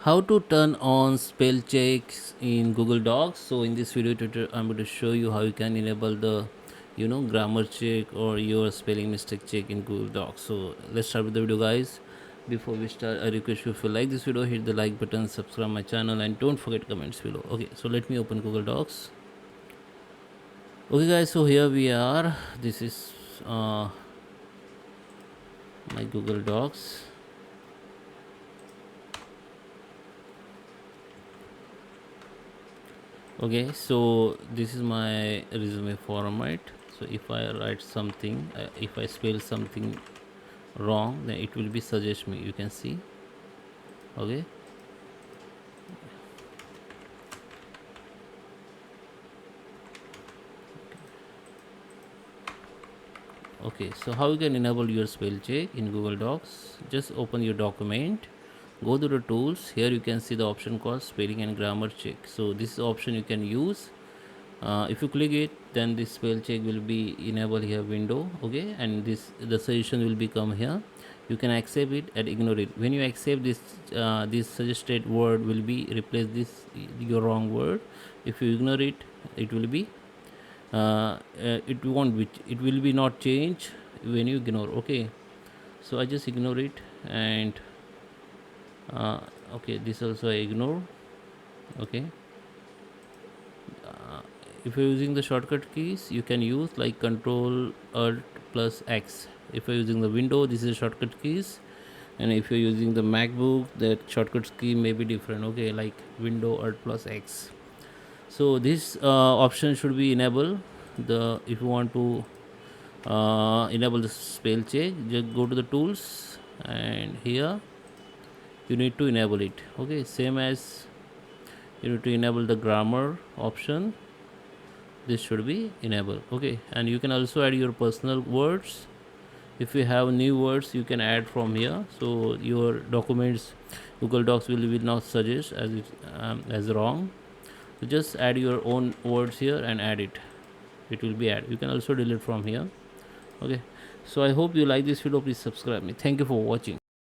How to turn on spell checks in Google Docs. So in this video tutorial I'm going to show you how you can enable the grammar check or your spelling mistake check in Google Docs. So let's start with the video, guys. Before we start, I request you, if you like this video, hit the like button, subscribe my channel, and don't forget comments below. Okay, so let me open Google Docs. Okay, guys, so here we are. This is my Google Docs. Okay, so this is my resume format. So if I write something, if I spell something wrong, then it will be suggest me, you can see. Okay, okay, so how you can enable your spell check in Google Docs? Just open your document, go to the tools. Here you can see the option called spelling and grammar check. So this option you can use. If you click it, then this spell check will be enable here window. Okay, and the suggestion will become here. You can accept it and ignore it. When you accept this, this suggested word will be replace this your wrong word. If you ignore it, it will be it won't be, it will be not change when you ignore. Okay, so I just ignore it. And uh, okay, this also I ignore. Okay, if you're using the shortcut keys, you can use like control alt plus X. If you're using the window, this is shortcut keys. And if you're using the MacBook, that shortcut key may be different. Okay, like window alt plus X. So this option should be enabled. The If you want to enable the spell check, just go to the tools, and here you need to enable it. Okay, same as you need to enable the grammar option. This should be enabled. Okay, and you can also add your personal words. If you have new words, you can add from here. So your documents, Google Docs will not suggest as it as wrong. So just add your own words here and add it. It will be add. You can also delete from here. Okay, so I hope you like this video. Please subscribe me. Thank you for watching.